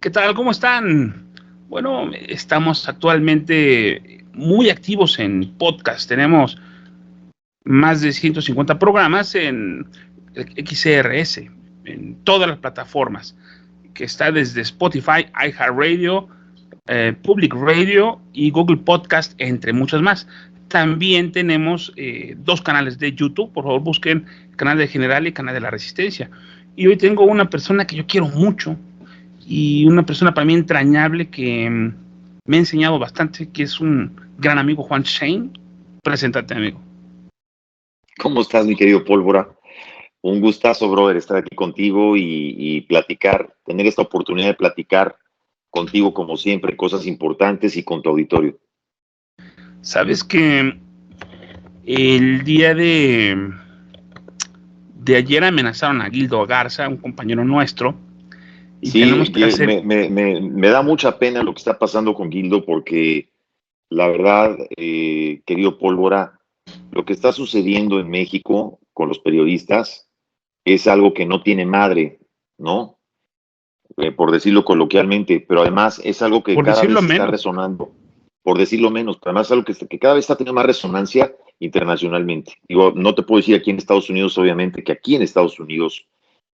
¿Qué tal? ¿Cómo están? Bueno, estamos actualmente muy activos en podcast. Tenemos más de 150 programas en XRS, en todas las plataformas, que está desde Spotify, iHeartRadio, Public Radio y Google Podcast, entre muchas más. También tenemos dos canales de YouTube. Por favor, busquen el canal de General y el canal de La Resistencia. Y hoy tengo una persona que yo quiero mucho, y una persona para mí entrañable que me ha enseñado bastante, que es un gran amigo, Juan Shane. Preséntate, amigo. ¿Cómo estás, mi querido Pólvora? Un gustazo, brother, estar aquí contigo y platicar, tener esta oportunidad de platicar contigo, como siempre, cosas importantes y con tu auditorio. Sabes que el día de ayer amenazaron a Gildo Garza, un compañero nuestro, y sí, tenemos que hacer... me da mucha pena lo que está pasando con Gildo, porque la verdad, querido Pólvora, lo que está sucediendo en México con los periodistas es algo que no tiene madre, ¿no? Por decirlo coloquialmente, pero además es algo que cada vez está resonando, por decirlo menos, pero además es algo que cada vez está teniendo más resonancia internacionalmente. Digo, no te puedo decir aquí en Estados Unidos, obviamente, que aquí en Estados Unidos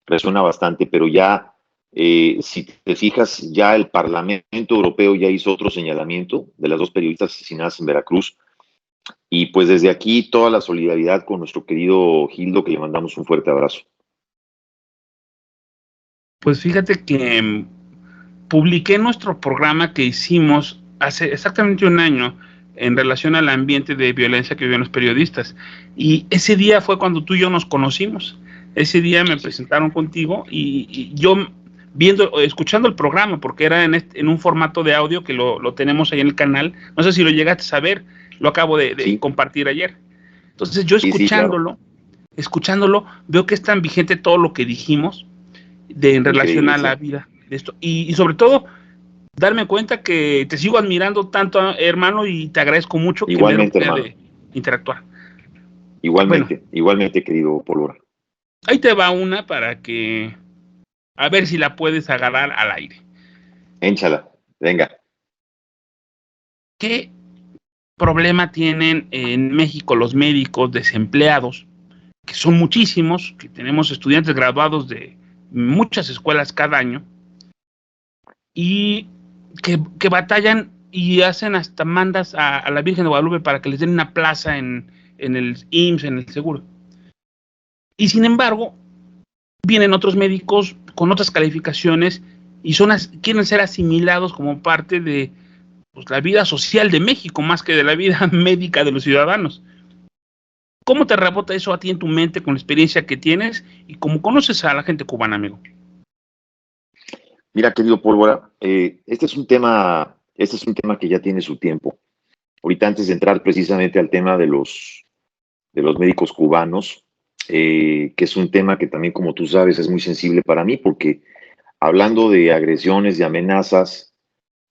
resuena bastante, pero ya, si te fijas, ya el Parlamento Europeo ya hizo otro señalamiento de las dos periodistas asesinadas en Veracruz, y pues desde aquí toda la solidaridad con nuestro querido Gildo, que le mandamos un fuerte abrazo. Pues fíjate que publiqué nuestro programa que hicimos hace exactamente un año en relación al ambiente de violencia que viven los periodistas. Y ese día fue cuando tú y yo nos conocimos. Ese día me presentaron contigo y yo escuchando el programa, porque era en un formato de audio que lo tenemos ahí en el canal. No sé si lo llegaste a saber, lo acabo de compartir ayer. Entonces yo escuchándolo, veo que es tan vigente todo lo que dijimos en relación a la vida de esto. Y sobre todo, darme cuenta que te sigo admirando tanto, hermano, y te agradezco mucho que me dé la oportunidad de interactuar. Igualmente, querido Pólvora. Ahí te va una para que, a ver si la puedes agarrar al aire. Énchala, venga. ¿Qué problema tienen en México los médicos desempleados, que son muchísimos, que tenemos estudiantes graduados de muchas escuelas cada año, y que batallan y hacen hasta mandas a la Virgen de Guadalupe para que les den una plaza en el IMSS, en el seguro? Y sin embargo, vienen otros médicos con otras calificaciones y quieren ser asimilados como parte de la vida social de México, más que de la vida médica de los ciudadanos. ¿Cómo te rebota eso a ti en tu mente con la experiencia que tienes y cómo conoces a la gente cubana, amigo? Mira, querido Pólvora, este es un tema que ya tiene su tiempo. Ahorita, antes de entrar precisamente al tema de los médicos cubanos, que es un tema que también, como tú sabes, es muy sensible para mí, porque hablando de agresiones, de amenazas,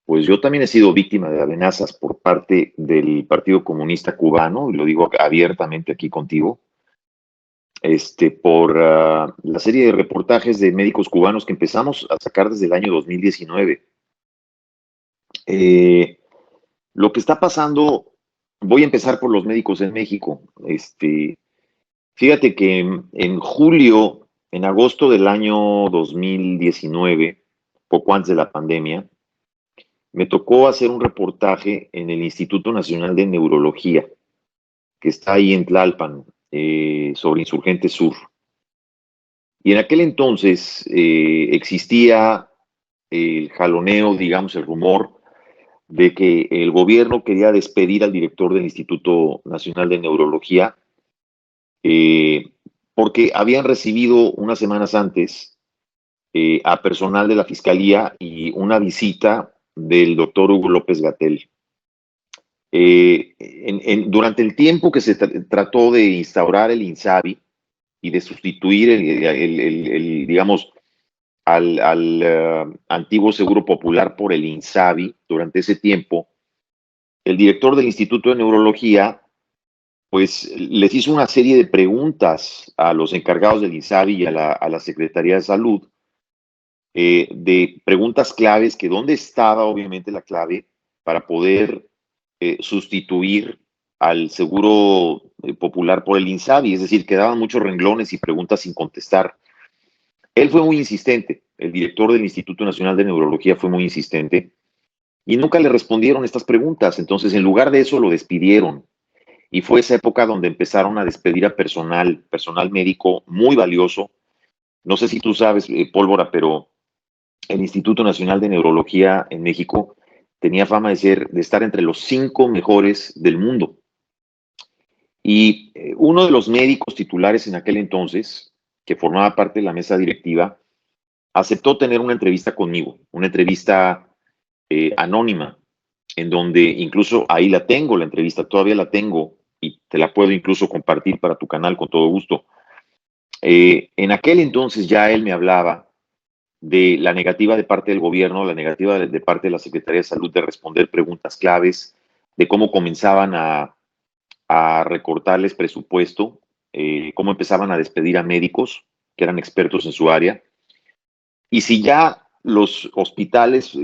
pues yo también he sido víctima de amenazas por parte del Partido Comunista Cubano, y lo digo abiertamente aquí contigo, por la serie de reportajes de médicos cubanos que empezamos a sacar desde el año 2019. Lo que está pasando, voy a empezar por los médicos en México. Fíjate que en agosto del año 2019, poco antes de la pandemia, me tocó hacer un reportaje en el Instituto Nacional de Neurología, que está ahí en Tlalpan, sobre Insurgente Sur. Y en aquel entonces existía el jaloneo, digamos, el rumor de que el gobierno quería despedir al director del Instituto Nacional de Neurología, porque habían recibido unas semanas antes a personal de la Fiscalía y una visita del doctor Hugo López-Gatell. Durante el tiempo que se trató de instaurar el INSABI y de sustituir digamos, al antiguo Seguro Popular por el INSABI, durante ese tiempo, el director del Instituto de Neurología pues les hizo una serie de preguntas a los encargados del INSABI y a la Secretaría de Salud, de preguntas claves, que dónde estaba obviamente la clave para poder sustituir al Seguro Popular por el INSABI, es decir, quedaban muchos renglones y preguntas sin contestar. Él fue muy insistente, el director del Instituto Nacional de Neurología fue muy insistente y nunca le respondieron estas preguntas, entonces en lugar de eso lo despidieron y fue esa época donde empezaron a despedir a personal médico muy valioso. No sé si tú sabes, Pólvora, pero el Instituto Nacional de Neurología en México tenía fama de estar entre los 5 mejores del mundo. Y uno de los médicos titulares en aquel entonces, que formaba parte de la mesa directiva, aceptó tener una entrevista conmigo, una entrevista anónima, en donde incluso ahí la tengo, la entrevista, todavía la tengo y te la puedo incluso compartir para tu canal con todo gusto. En aquel entonces ya él me hablaba de la negativa de parte del gobierno, la negativa de parte de la Secretaría de Salud de responder preguntas claves, de cómo comenzaban a recortarles presupuesto, cómo empezaban a despedir a médicos que eran expertos en su área. Y si ya los hospitales,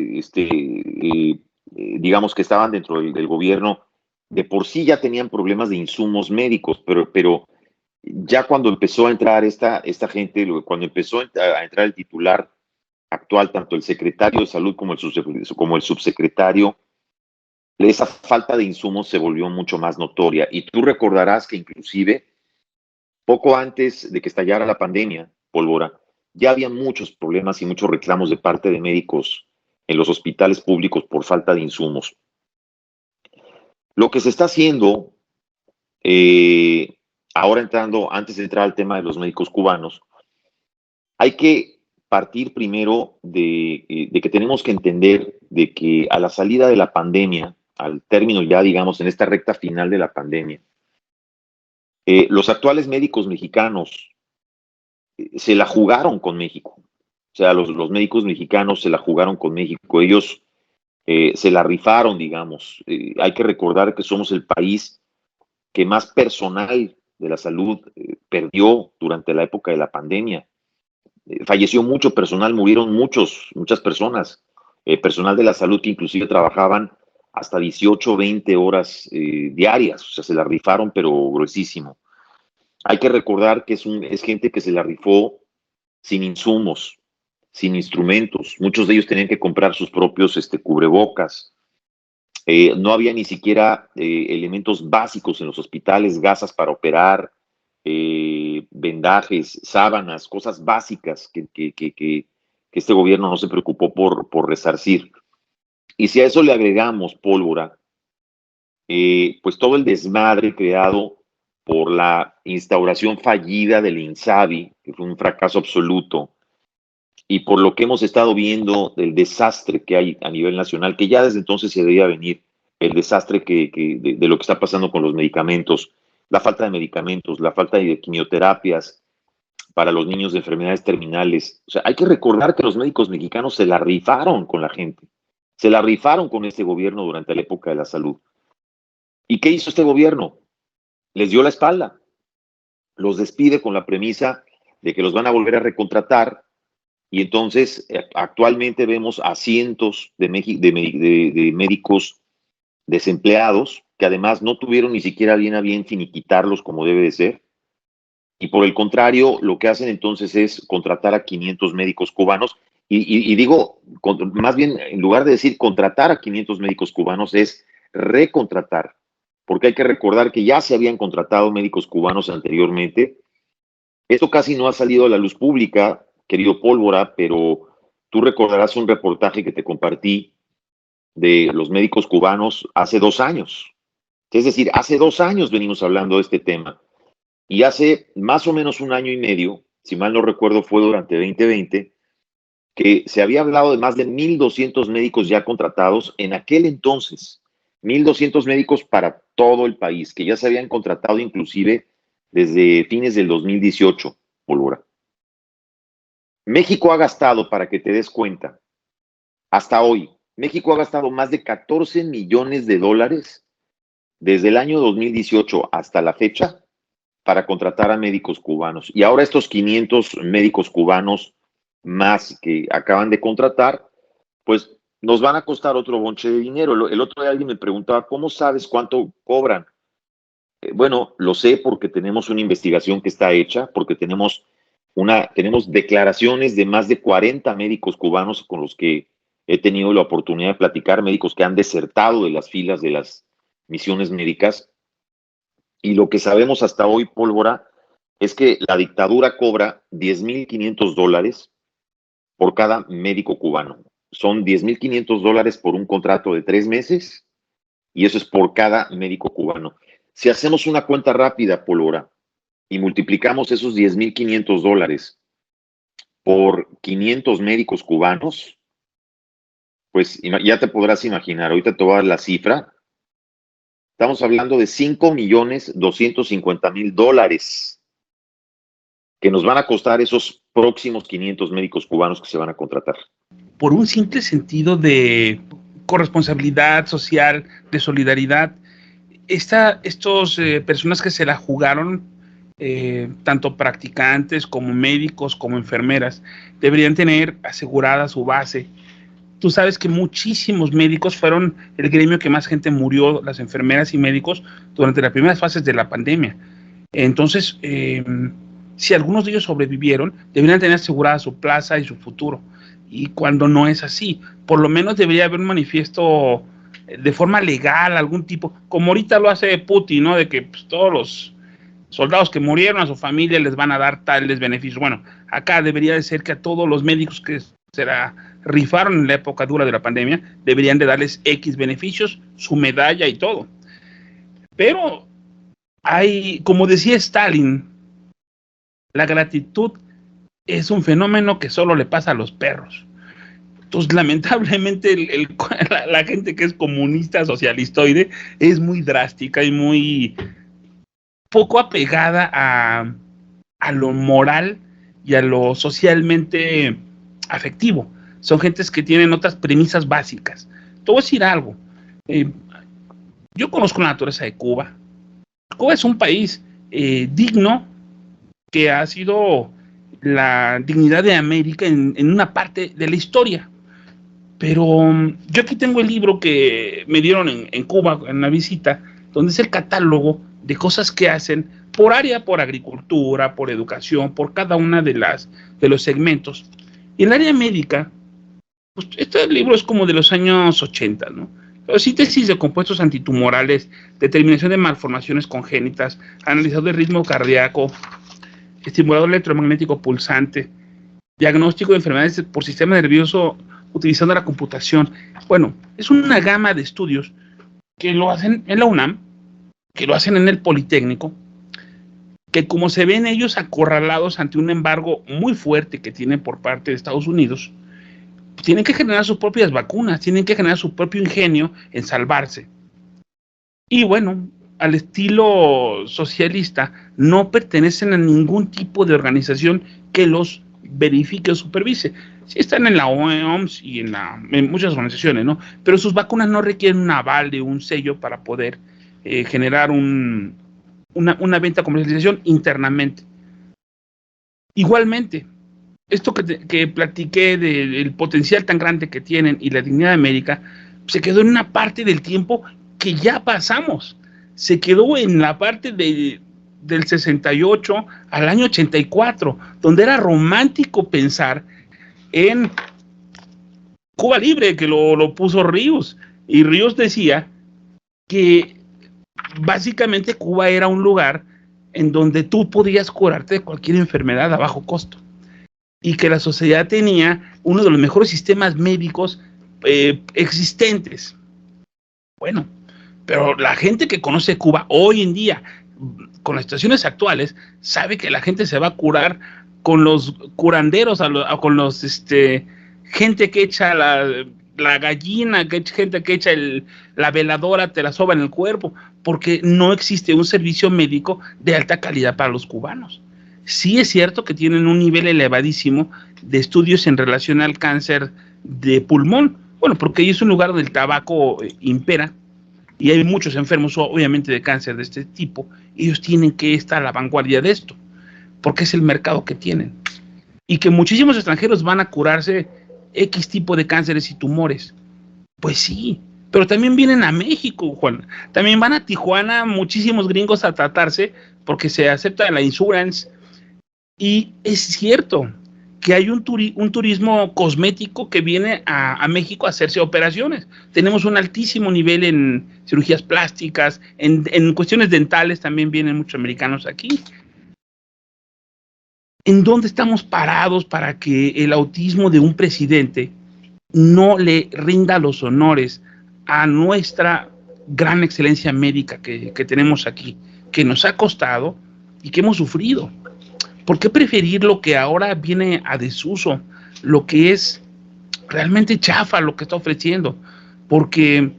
digamos que estaban dentro del gobierno, de por sí ya tenían problemas de insumos médicos, pero ya cuando empezó a entrar esta gente, cuando empezó a entrar el titular actual, tanto el secretario de salud como el subsecretario, esa falta de insumos se volvió mucho más notoria. Y tú recordarás que inclusive poco antes de que estallara la pandemia, Pólvora, ya había muchos problemas y muchos reclamos de parte de médicos en los hospitales públicos por falta de insumos. Lo que se está haciendo, ahora antes de entrar al tema de los médicos cubanos, hay que partir primero de que tenemos que entender de que a la salida de la pandemia, al término ya, digamos, en esta recta final de la pandemia, los actuales médicos mexicanos se la jugaron con México. O sea, los médicos mexicanos se la jugaron con México. Ellos se la rifaron, digamos. Hay que recordar que somos el país que más personal de la salud perdió durante la época de la pandemia. Falleció mucho personal, murieron muchas personas. Personal de la salud que inclusive trabajaban hasta 18, 20 horas diarias. O sea, se la rifaron, pero gruesísimo. Hay que recordar que es gente que se la rifó sin insumos, sin instrumentos. Muchos de ellos tenían que comprar sus propios cubrebocas. No había ni siquiera elementos básicos en los hospitales, gasas para operar, vendajes, sábanas, cosas básicas que este gobierno no se preocupó por resarcir. Y si a eso le agregamos, Pólvora, pues todo el desmadre creado por la instauración fallida del INSABI, que fue un fracaso absoluto, y por lo que hemos estado viendo del desastre que hay a nivel nacional, que ya desde entonces se debía venir, el desastre de lo que está pasando con los medicamentos, la falta de medicamentos, la falta de quimioterapias para los niños de enfermedades terminales. O sea, hay que recordar que los médicos mexicanos se la rifaron con la gente, se la rifaron con este gobierno durante la época de la salud. ¿Y qué hizo este gobierno? Les dio la espalda, los despide con la premisa de que los van a volver a recontratar. Y entonces, actualmente vemos a cientos de médicos desempleados que además no tuvieron ni siquiera bien a bien finiquitarlos como debe de ser. Y por el contrario, lo que hacen entonces es contratar a 500 médicos cubanos. Y digo, más bien, en lugar de decir contratar a 500 médicos cubanos, es recontratar. Porque hay que recordar que ya se habían contratado médicos cubanos anteriormente. Esto casi no ha salido a la luz pública, querido Pólvora, pero tú recordarás un reportaje que te compartí de los médicos cubanos hace 2 años. Es decir, hace 2 años venimos hablando de este tema. Y hace más o menos un año y medio, si mal no recuerdo, fue durante 2020, que se había hablado de más de 1,200 médicos ya contratados en aquel entonces. 1,200 médicos para todo el país, que ya se habían contratado inclusive desde fines del 2018, Pólvora. México ha gastado, para que te des cuenta, hasta hoy, México ha gastado más de 14 millones de dólares desde el año 2018 hasta la fecha para contratar a médicos cubanos. Y ahora estos 500 médicos cubanos más que acaban de contratar, pues nos van a costar otro bonche de dinero. El otro día alguien me preguntaba, ¿cómo sabes cuánto cobran? Bueno, lo sé porque tenemos una investigación que está hecha, porque tenemos declaraciones de más de 40 médicos cubanos con los que he tenido la oportunidad de platicar, médicos que han desertado de las filas de las misiones médicas. Y lo que sabemos hasta hoy, Pólvora, es que la dictadura cobra $10,500 por cada médico cubano. Son $10,500 por un contrato de 3 meses y eso es por cada médico cubano. Si hacemos una cuenta rápida, Pólvora, y multiplicamos esos $10,500 por 500 médicos cubanos, pues ya te podrás imaginar, ahorita te voy a dar la cifra. Estamos hablando de $5,250,000 que nos van a costar esos próximos 500 médicos cubanos que se van a contratar. Por un simple sentido de corresponsabilidad social, de solidaridad, estos personas que se la jugaron, tanto practicantes como médicos como enfermeras, deberían tener asegurada su base. Tú sabes que muchísimos médicos fueron el gremio que más gente murió, las enfermeras y médicos, durante las primeras fases de la pandemia. Entonces, si algunos de ellos sobrevivieron, deberían tener asegurada su plaza y su futuro. Y cuando no es así, por lo menos debería haber un manifiesto de forma legal, algún tipo, como ahorita lo hace Putin, ¿no? De que pues, todos los soldados que murieron a su familia les van a dar tales beneficios. Bueno, acá debería de ser que a todos los médicos que se la rifaron en la época dura de la pandemia, deberían de darles X beneficios, su medalla y todo. Pero hay, como decía Stalin, la gratitud es un fenómeno que solo le pasa a los perros. Entonces, lamentablemente, la gente que es comunista, socialistoide, es muy drástica y muy poco apegada a lo moral y a lo socialmente afectivo. Son gentes que tienen otras premisas básicas. Te voy a decir algo. Yo conozco la naturaleza de Cuba. Cuba es un país digno, que ha sido la dignidad de América en una parte de la historia. Pero yo aquí tengo el libro que me dieron en Cuba en una visita, donde es el catálogo de cosas que hacen por área, por agricultura, por educación, por cada una de los segmentos. Y en el área médica, pues este libro es como de los años 80, ¿no? Pero síntesis de compuestos antitumorales, determinación de malformaciones congénitas, analizador de ritmo cardíaco, estimulador electromagnético pulsante, diagnóstico de enfermedades por sistema nervioso utilizando la computación. Bueno, es una gama de estudios que lo hacen en la UNAM, que lo hacen en el Politécnico, que como se ven ellos acorralados ante un embargo muy fuerte que tienen por parte de Estados Unidos, tienen que generar sus propias vacunas, tienen que generar su propio ingenio en salvarse. Y bueno, al estilo socialista, no pertenecen a ningún tipo de organización que los verifique o supervise. Sí están en la OMS y en muchas organizaciones, ¿no? Pero sus vacunas no requieren un aval de un sello para poder generar una venta comercialización internamente. Igualmente, esto que platiqué del potencial tan grande que tienen y la dignidad de América, se quedó en una parte del tiempo que ya pasamos. Se quedó en la parte del 68 al año 84, donde era romántico pensar en Cuba Libre, que lo puso Ríos. Y Ríos decía que básicamente Cuba era un lugar en donde tú podías curarte de cualquier enfermedad a bajo costo. Y que la sociedad tenía uno de los mejores sistemas médicos existentes. Bueno, pero la gente que conoce Cuba hoy en día, con las situaciones actuales, sabe que la gente se va a curar con los curanderos, con los gente que echa la gallina, gente que echa la veladora, te la soba en el cuerpo, porque no existe un servicio médico de alta calidad para los cubanos. Sí es cierto que tienen un nivel elevadísimo de estudios en relación al cáncer de pulmón, bueno, porque ahí es un lugar donde el tabaco impera, y hay muchos enfermos, obviamente, de cáncer de este tipo. Ellos tienen que estar a la vanguardia de esto, porque es el mercado que tienen. y que muchísimos extranjeros van a curarse X tipo de cánceres y tumores. Pues sí, pero también vienen a México, Juan. También van a Tijuana muchísimos gringos a tratarse porque se acepta la insurance. Y es cierto que hay un turismo cosmético que viene a México a hacerse operaciones. Tenemos un altísimo nivel en cirugías plásticas, en cuestiones dentales también vienen muchos americanos aquí. ¿En dónde estamos parados para que el autismo de un presidente no le rinda los honores a nuestra gran excelencia médica que tenemos aquí, que nos ha costado y que hemos sufrido? ¿Por qué preferir lo que ahora viene a desuso, lo que es realmente chafa lo que está ofreciendo? Porque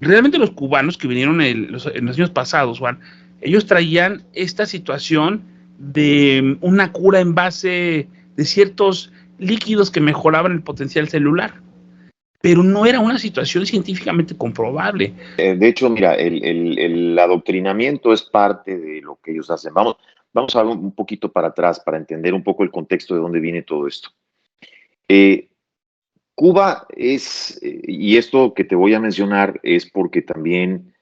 realmente los cubanos que vinieron en los años pasados, Juan, ellos traían esta situación de una cura en base de ciertos líquidos que mejoraban el potencial celular, pero no era una situación científicamente comprobable. De hecho, mira, el adoctrinamiento es parte de lo que ellos hacen. Vamos a ver un poquito para atrás para entender un poco el contexto de dónde viene todo esto. Cuba es, y esto que te voy a mencionar es porque también,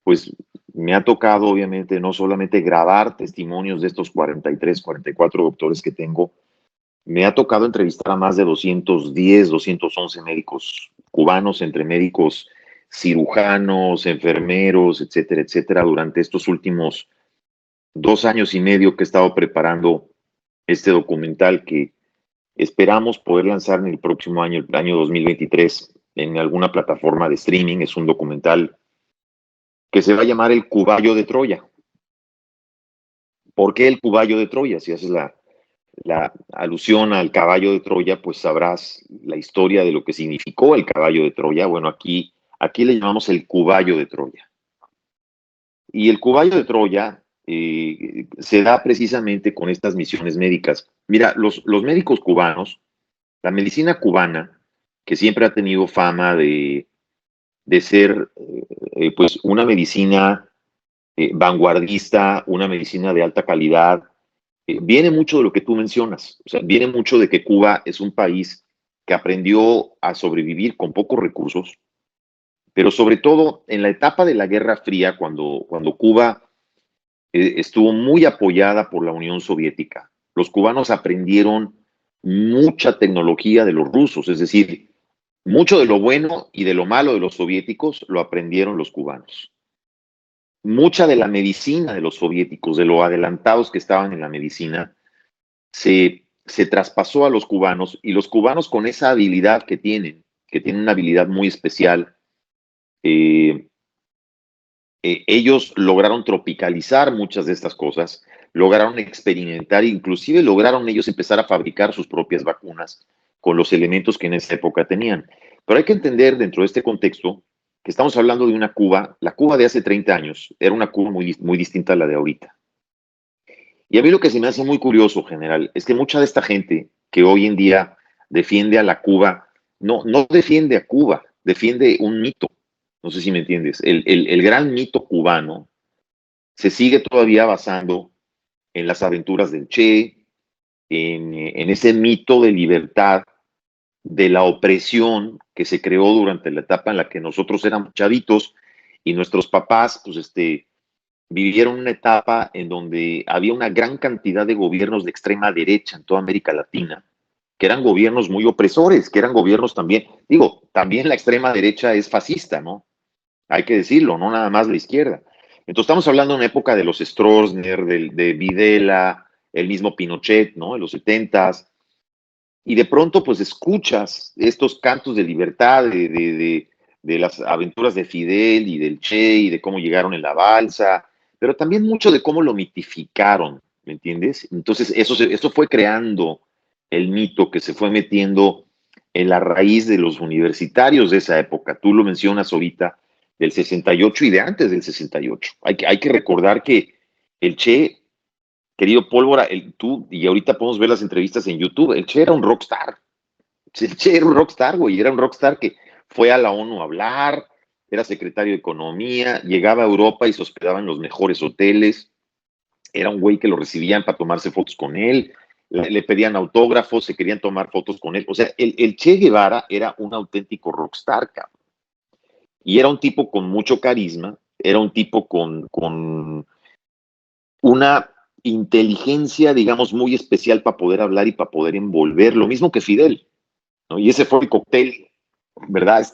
pues, me ha tocado, obviamente, no solamente grabar testimonios de estos 43, 44 doctores que tengo, me ha tocado entrevistar a más de 210, 211 médicos cubanos, entre médicos cirujanos, enfermeros, etcétera, etcétera, durante estos últimos 2 años y medio que he estado preparando este documental que esperamos poder lanzar en el próximo año, el año 2023, en alguna plataforma de streaming. Es un documental que se va a llamar El Cuballo de Troya. ¿Por qué el Cuballo de Troya? Si haces la alusión al caballo de Troya, pues sabrás la historia de lo que significó el caballo de Troya. Bueno, aquí le llamamos el Cuballo de Troya. Y el Cuballo de Troya se da precisamente con estas misiones médicas. Mira, los médicos cubanos, la medicina cubana, que siempre ha tenido fama de ser pues una medicina vanguardista, una medicina de alta calidad, viene mucho de lo que tú mencionas. O sea, viene mucho de que Cuba es un país que aprendió a sobrevivir con pocos recursos, pero sobre todo en la etapa de la Guerra Fría, cuando Cuba estuvo muy apoyada por la Unión Soviética. Los cubanos aprendieron mucha tecnología de los rusos, es decir, mucho de lo bueno y de lo malo de los soviéticos lo aprendieron los cubanos. Mucha de la medicina de los soviéticos, de lo adelantados que estaban en la medicina, se traspasó a los cubanos, y los cubanos, con esa habilidad que tienen una habilidad muy especial, ellos lograron tropicalizar muchas de estas cosas, lograron experimentar, inclusive lograron ellos empezar a fabricar sus propias vacunas con los elementos que en esa época tenían. Pero hay que entender dentro de este contexto que estamos hablando de una Cuba, la Cuba de hace 30 años era una Cuba muy distinta a la de ahorita. Y a mí lo que se me hace muy curioso, general, es que mucha de esta gente que hoy en día defiende a la Cuba, no defiende a Cuba, defiende un mito. No sé si me entiendes. El gran mito cubano se sigue todavía basando en las aventuras del Che, en ese mito de libertad, de la opresión que se creó durante la etapa en la que nosotros éramos chavitos y nuestros papás, pues, vivieron una etapa en donde había una gran cantidad de gobiernos de extrema derecha en toda América Latina, que eran gobiernos muy opresores, que eran gobiernos también, digo, también la extrema derecha es fascista, ¿no? Hay que decirlo, no nada más la izquierda. Entonces estamos hablando de una época de los Stroessner, de Videla, el mismo Pinochet, ¿no? En los 70s, y de pronto pues escuchas estos cantos de libertad, de las aventuras de Fidel y del Che y de cómo llegaron en la balsa, pero también mucho de cómo lo mitificaron, ¿me entiendes? Entonces eso fue creando el mito que se fue metiendo en la raíz de los universitarios de esa época. Tú lo mencionas ahorita, del 68 y de antes del 68. Hay que recordar que el Che, querido Pólvora, tú, y ahorita podemos ver las entrevistas en YouTube, el Che era un rockstar. El Che era un rockstar, güey, era un rockstar que fue a la ONU a hablar, era secretario de Economía, llegaba a Europa y se hospedaba en los mejores hoteles, era un güey que lo recibían para tomarse fotos con él, le pedían autógrafos, se querían tomar fotos con él. O sea, el Che Guevara era un auténtico rockstar, cabrón. Y era un tipo con mucho carisma, era un tipo con una inteligencia, digamos, muy especial para poder hablar y para poder envolver, lo mismo que Fidel, ¿no? Y ese fue el cóctel, ¿verdad?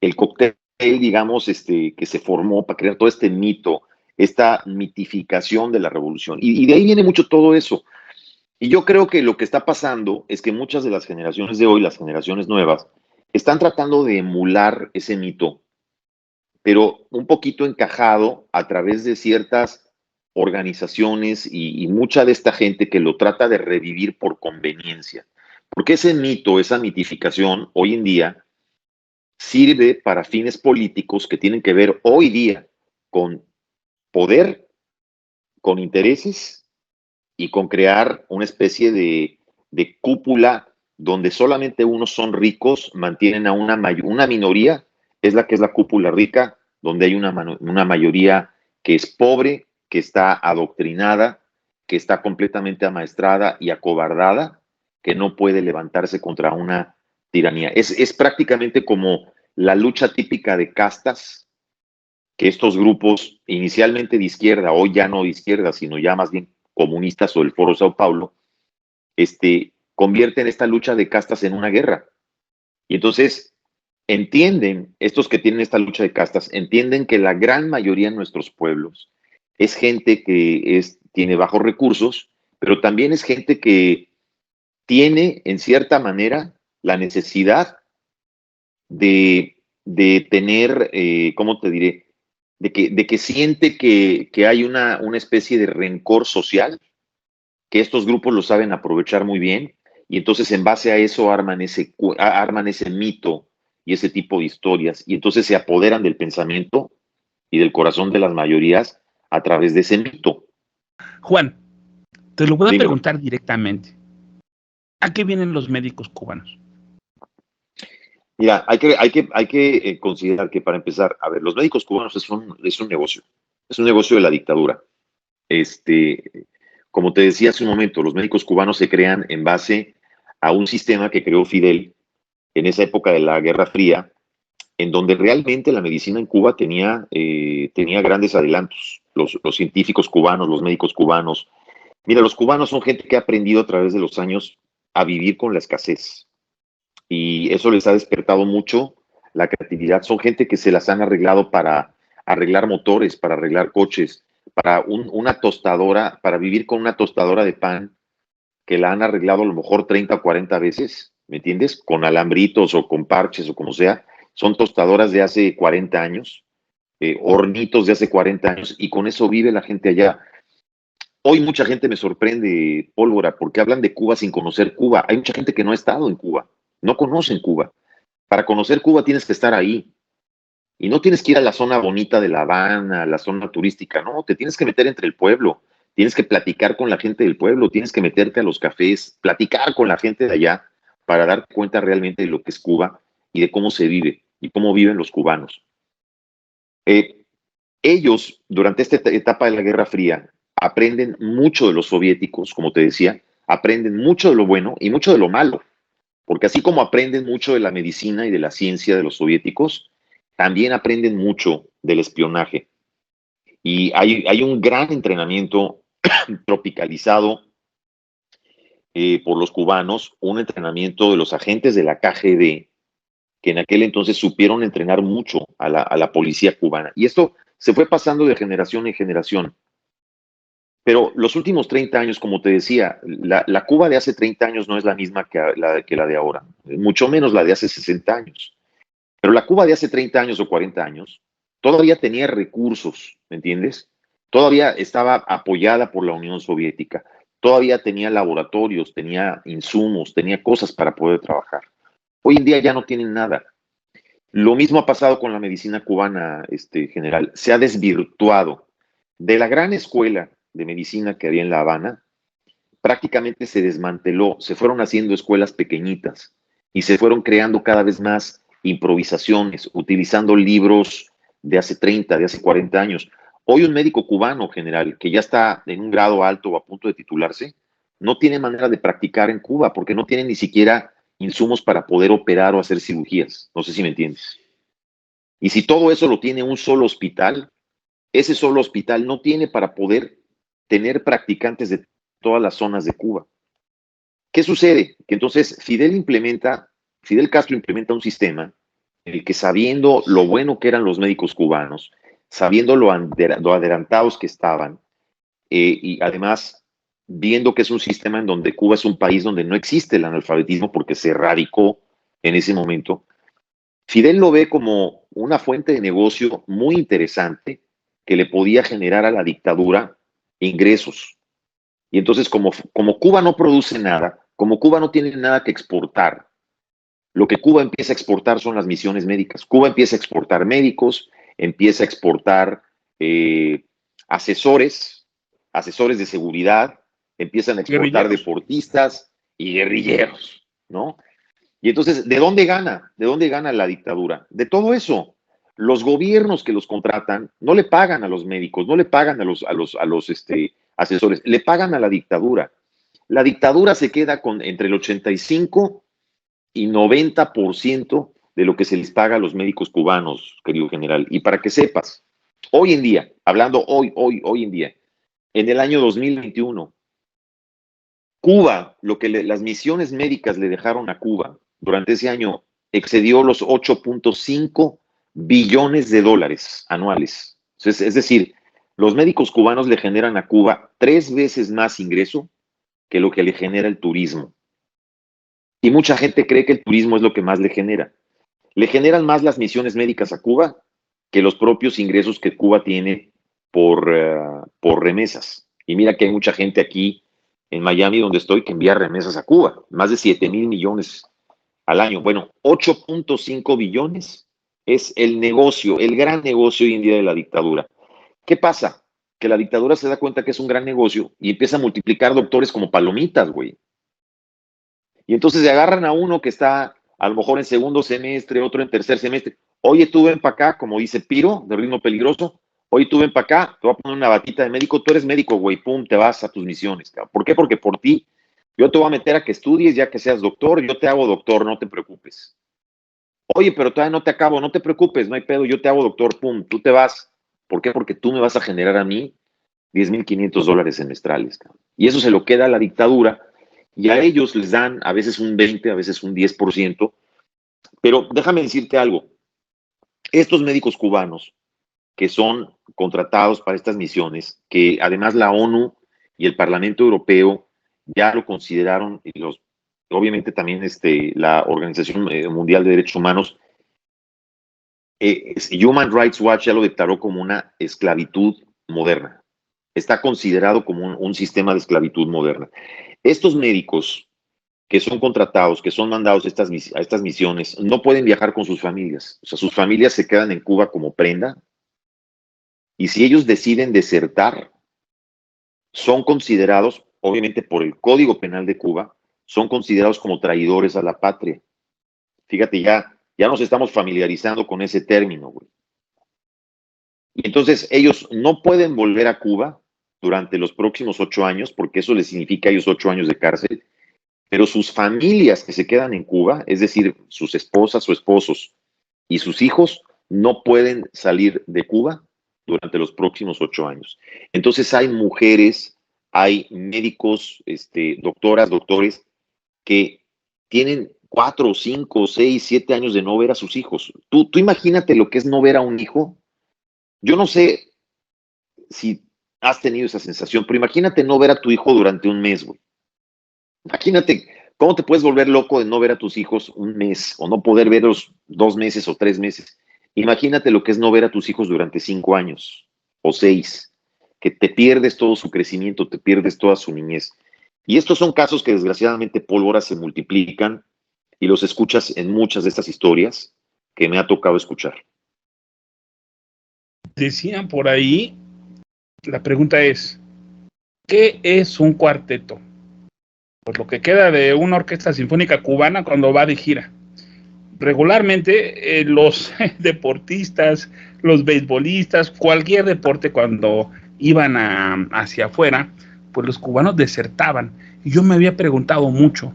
El cóctel, digamos, que se formó para crear todo este mito, esta mitificación de la revolución. Y de ahí viene mucho todo eso. Y yo creo que lo que está pasando es que muchas de las generaciones de hoy, las generaciones nuevas, están tratando de emular ese mito, pero un poquito encajado a través de ciertas organizaciones y mucha de esta gente que lo trata de revivir por conveniencia. Porque ese mito, esa mitificación, hoy en día sirve para fines políticos que tienen que ver hoy día con poder, con intereses y con crear una especie de cúpula donde solamente unos son ricos, mantienen a una minoría, es la cúpula rica, donde hay una mayoría que es pobre, que está adoctrinada, que está completamente amaestrada y acobardada, que no puede levantarse contra una tiranía. Es prácticamente como la lucha típica de castas que estos grupos, inicialmente de izquierda, hoy ya no de izquierda, sino ya más bien comunistas o el Foro Sao Paulo, convierten esta lucha de castas en una guerra. Y entonces entienden, estos que tienen esta lucha de castas, entienden que la gran mayoría de nuestros pueblos es gente que tiene bajos recursos, pero también es gente que tiene, en cierta manera, la necesidad de tener, ¿cómo te diré? De que siente que hay una especie de rencor social, que estos grupos lo saben aprovechar muy bien, y entonces en base a eso arman ese mito y ese tipo de historias, y entonces se apoderan del pensamiento y del corazón de las mayorías a través de ese mito. Juan, te lo voy a Dímelo. preguntar directamente. ¿A qué vienen los médicos cubanos? Mira, hay que considerar que para empezar, a ver, los médicos cubanos es un negocio de la dictadura. Como te decía hace un momento, los médicos cubanos se crean en base a un sistema que creó Fidel en esa época de la Guerra Fría, en donde realmente la medicina en Cuba tenía grandes adelantos. Los científicos cubanos, los médicos cubanos. Mira, los cubanos son gente que ha aprendido a través de los años a vivir con la escasez. Y eso les ha despertado mucho la creatividad. Son gente que se las han arreglado para arreglar motores, para arreglar coches, para una tostadora, para vivir con una tostadora de pan que la han arreglado a lo mejor 30 o 40 veces, ¿me entiendes? Con alambritos o con parches o como sea. Son tostadoras de hace 40 años, hornitos de hace 40 años, y con eso vive la gente allá. Hoy mucha gente me sorprende, Pólvora, porque hablan de Cuba sin conocer Cuba. Hay mucha gente que no ha estado en Cuba, no conocen Cuba. Para conocer Cuba tienes que estar ahí. Y no tienes que ir a la zona bonita de La Habana, a la zona turística, no, te tienes que meter entre el pueblo, tienes que platicar con la gente del pueblo, tienes que meterte a los cafés, platicar con la gente de allá para darte cuenta realmente de lo que es Cuba y de cómo se vive y cómo viven los cubanos. Eh, Ellos, durante esta etapa de la Guerra Fría, aprenden mucho de los soviéticos, como te decía, aprenden mucho de lo bueno y mucho de lo malo, porque así como aprenden mucho de la medicina y de la ciencia de los soviéticos, también aprenden mucho del espionaje. Y hay un gran entrenamiento tropicalizado por los cubanos, un entrenamiento de los agentes de la KGB, que en aquel entonces supieron entrenar mucho a la policía cubana. Y esto se fue pasando de generación en generación. Pero los últimos 30 años, como te decía, la Cuba de hace 30 años no es la misma que la de ahora, mucho menos la de hace 60 años. Pero la Cuba de hace 30 años o 40 años todavía tenía recursos, ¿me entiendes? Todavía estaba apoyada por la Unión Soviética, todavía tenía laboratorios, tenía insumos, tenía cosas para poder trabajar. Hoy en día ya no tienen nada. Lo mismo ha pasado con la medicina cubana, general. Se ha desvirtuado. De la gran escuela de medicina que había en La Habana, prácticamente se desmanteló, se fueron haciendo escuelas pequeñitas y se fueron creando cada vez más improvisaciones, utilizando libros de hace 30, de hace 40 años. Hoy un médico cubano general que ya está en un grado alto o a punto de titularse, no tiene manera de practicar en Cuba porque no tienen ni siquiera insumos para poder operar o hacer cirugías. No sé si me entiendes. Y si todo eso lo tiene un solo hospital, ese solo hospital no tiene para poder tener practicantes de todas las zonas de Cuba. ¿Qué sucede? Que entonces Fidel Castro implementa un sistema en el que, sabiendo lo bueno que eran los médicos cubanos, sabiendo lo adelantados que estaban, y además viendo que es un sistema en donde Cuba es un país donde no existe el analfabetismo porque se erradicó en ese momento, Fidel lo ve como una fuente de negocio muy interesante que le podía generar a la dictadura ingresos. Y entonces, como Cuba no produce nada, como Cuba no tiene nada que exportar, lo que Cuba empieza a exportar son las misiones médicas. Cuba empieza a exportar médicos, empieza a exportar asesores de seguridad, empiezan a exportar Guerrilleros. deportistas y guerrilleros, ¿no? Y entonces, ¿de dónde gana? ¿De dónde gana la dictadura? De todo eso. Los gobiernos que los contratan no le pagan a los médicos, no le pagan a los asesores, le pagan a la dictadura. La dictadura se queda con entre el 85 y 90% de lo que se les paga a los médicos cubanos, querido general. Y para que sepas, hoy en día, hablando hoy en día, en el año 2021, Cuba, lo que las misiones médicas le dejaron a Cuba durante ese año excedió los 8.5 billones de dólares anuales. Es decir, los médicos cubanos le generan a Cuba 3 veces más ingreso que lo que le genera el turismo. Y mucha gente cree que el turismo es lo que más le genera. Le generan más las misiones médicas a Cuba que los propios ingresos que Cuba tiene por remesas. Y mira que hay mucha gente aquí en Miami, donde estoy, que envía remesas a Cuba. Más de 7,000 millones al año. Bueno, 8.5 billones es el negocio, el gran negocio hoy en día de la dictadura. ¿Qué pasa? Que la dictadura se da cuenta que es un gran negocio y empieza a multiplicar doctores como palomitas, güey. Y entonces se agarran a uno que está a lo mejor en segundo semestre, otro en tercer semestre. Oye, tú ven para acá, como dice Piro, de Ritmo Peligroso. Oye, tú ven para acá, te voy a poner una batita de médico. Tú eres médico, güey, pum, te vas a tus misiones. Cabrón. ¿Por qué? Porque por ti yo te voy a meter a que estudies, ya que seas doctor, yo te hago doctor, no te preocupes. Oye, pero todavía no te acabo, no te preocupes, no hay pedo, yo te hago doctor, pum, tú te vas. ¿Por qué? Porque tú me vas a generar a mí 10,500 dólares semestrales. Cabrón. Y eso se lo queda a la dictadura y a ellos les dan a veces un 20, a veces un 10%. Pero déjame decirte algo, estos médicos cubanos que son contratados para estas misiones, que además la ONU y el Parlamento Europeo ya lo consideraron, y obviamente también la Organización Mundial de Derechos Humanos, Human Rights Watch ya lo declaró como una esclavitud moderna. Está considerado como un sistema de esclavitud moderna. Estos médicos que son contratados, que son mandados a estas misiones, no pueden viajar con sus familias. O sea, sus familias se quedan en Cuba como prenda. Y si ellos deciden desertar, son considerados, obviamente por el Código Penal de Cuba, son considerados como traidores a la patria. Fíjate, ya nos estamos familiarizando con ese término, güey. Y entonces ellos no pueden volver a Cuba durante los próximos 8 años, porque eso les significa a ellos 8 años de cárcel, pero sus familias que se quedan en Cuba, es decir, sus esposas o esposos y sus hijos, no pueden salir de Cuba durante los próximos 8 años. Entonces hay mujeres, hay médicos, doctoras, doctores, que tienen 4, 5, 6, 7 años de no ver a sus hijos. Tú imagínate lo que es no ver a un hijo. Yo no sé si has tenido esa sensación, pero imagínate no ver a tu hijo durante un mes, güey. Imagínate cómo te puedes volver loco de no ver a tus hijos un mes o no poder verlos 2 meses o 3 meses. Imagínate lo que es no ver a tus hijos durante 5 años o 6, que te pierdes todo su crecimiento, te pierdes toda su niñez. Y estos son casos que desgraciadamente, Pólvora, se multiplican y los escuchas en muchas de estas historias que me ha tocado escuchar. Decían por ahí, la pregunta es, ¿qué es un cuarteto? Pues lo que queda de una orquesta sinfónica cubana cuando va de gira. Regularmente los deportistas, los beisbolistas, cualquier deporte cuando iban hacia afuera, pues los cubanos desertaban Y yo me había preguntado mucho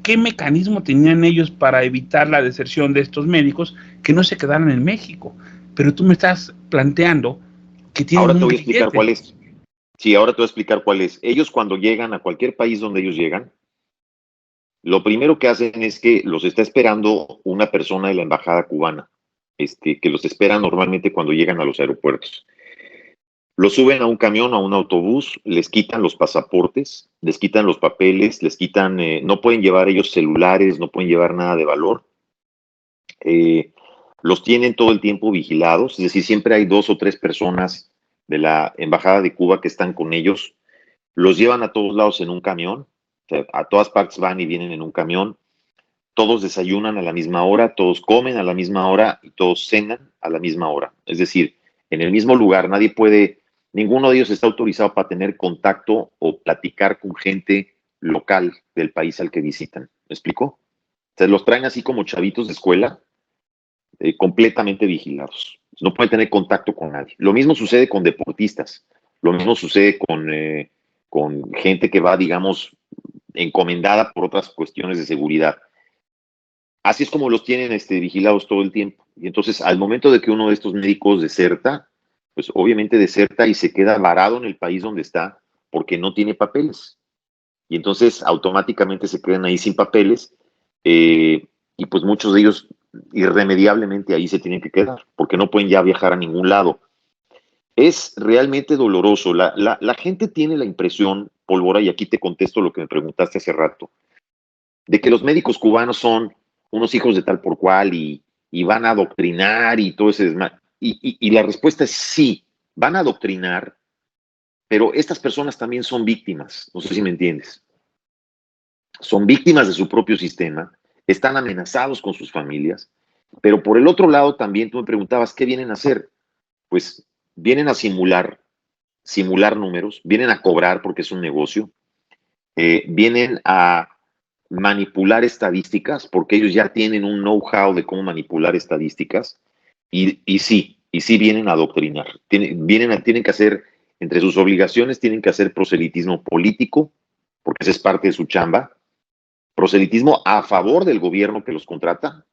qué mecanismo tenían ellos para evitar la deserción de estos médicos que no se quedaran en México. Pero tú me estás planteando que tienen Ahora te un voy a explicar cuál grillete. es. Sí, ahora te voy a explicar cuál es. Ellos cuando llegan a cualquier país donde ellos llegan, lo primero que hacen es que los está esperando una persona de la embajada cubana, que los espera normalmente cuando llegan a los aeropuertos. Los suben a un camión, a un autobús, les quitan los pasaportes, les quitan los papeles, les quitan, no pueden llevar ellos celulares, no pueden llevar nada de valor. Eh, los tienen todo el tiempo vigilados, es decir, siempre hay 2 o 3 personas de la embajada de Cuba que están con ellos. Los llevan a todos lados en un camión, o sea, a todas partes van y vienen en un camión. Todos desayunan a la misma hora, todos comen a la misma hora y todos cenan a la misma hora. Es decir, en el mismo lugar, ninguno de ellos está autorizado para tener contacto o platicar con gente local del país al que visitan. ¿Me explico? Se los traen así como chavitos de escuela, completamente vigilados. No pueden tener contacto con nadie. Lo mismo sucede con deportistas. Lo mismo sucede con gente que va, digamos, encomendada por otras cuestiones de seguridad. Así es como los tienen vigilados todo el tiempo. Y entonces, al momento de que uno de estos médicos deserta, pues obviamente deserta y se queda varado en el país donde está porque no tiene papeles. Y entonces automáticamente se quedan ahí sin papeles, y pues muchos de ellos irremediablemente ahí se tienen que quedar porque no pueden ya viajar a ningún lado. Es realmente doloroso. La gente tiene la impresión, Pólvora, y aquí te contesto lo que me preguntaste hace rato, de que los médicos cubanos son unos hijos de tal por cual y van a adoctrinar y todo ese desmadre. Y la respuesta es sí, van a adoctrinar, pero estas personas también son víctimas, no sé si me entiendes. Son víctimas de su propio sistema, están amenazados con sus familias, pero por el otro lado también tú me preguntabas, ¿qué vienen a hacer? Pues vienen a simular números, vienen a cobrar porque es un negocio, vienen a manipular estadísticas, porque ellos ya tienen un know-how de cómo manipular estadísticas, y sí vienen a adoctrinar. Tienen que hacer, entre sus obligaciones, tienen que hacer proselitismo político, porque esa es parte de su chamba, proselitismo a favor del gobierno que los contrata,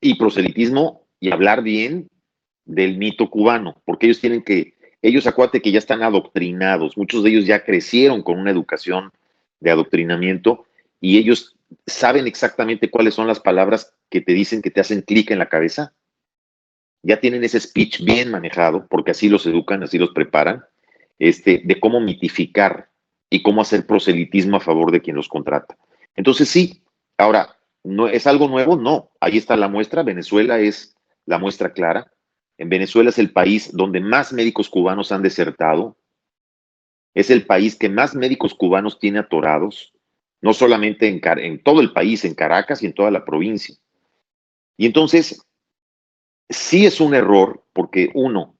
y proselitismo y hablar bien del mito cubano, porque ellos acuérdate que ya están adoctrinados, muchos de ellos ya crecieron con una educación de adoctrinamiento y ellos saben exactamente cuáles son las palabras que te dicen que te hacen clic en la cabeza. Ya tienen ese speech bien manejado, porque así los educan, así los preparan, de cómo mitificar y cómo hacer proselitismo a favor de quien los contrata. Entonces sí, ahora, ¿no es algo nuevo? No, ahí está la muestra. Venezuela es la muestra clara. En Venezuela es el país donde más médicos cubanos han desertado, es el país que más médicos cubanos tiene atorados, no solamente en todo el país, en Caracas y en toda la provincia. Y entonces, sí es un error porque, uno,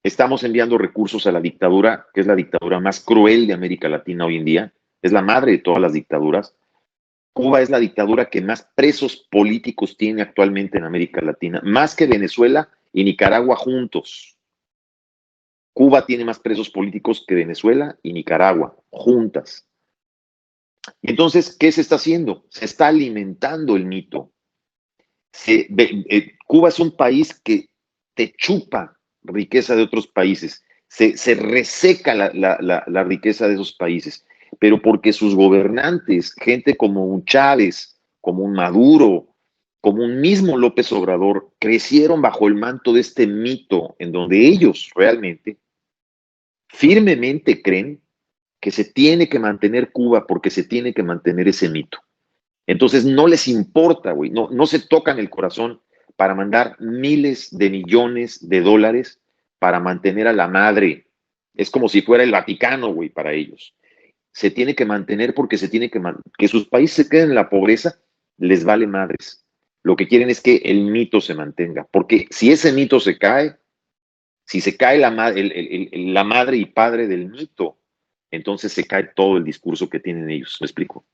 estamos enviando recursos a la dictadura, que es la dictadura más cruel de América Latina hoy en día, es la madre de todas las dictaduras. Cuba es la dictadura que más presos políticos tiene actualmente en América Latina, más que Venezuela y Nicaragua juntos. Cuba tiene más presos políticos que Venezuela y Nicaragua juntas. Y entonces, ¿qué se está haciendo? Se está alimentando el mito. Cuba es un país que te chupa riqueza de otros países, se reseca la riqueza de esos países, pero porque sus gobernantes, gente como un Chávez, como un Maduro, como un mismo López Obrador, crecieron bajo el manto de este mito en donde ellos realmente firmemente creen que se tiene que mantener Cuba porque se tiene que mantener ese mito. Entonces no les importa, güey, no se tocan el corazón para mandar miles de millones de dólares para mantener a la madre. Es como si fuera el Vaticano, güey, para ellos. Se tiene que mantener porque que sus países se queden en la pobreza, les vale madres. Lo que quieren es que el mito se mantenga, porque si ese mito se cae, si se cae la madre y padre del mito, entonces se cae todo el discurso que tienen ellos. ¿Me explico?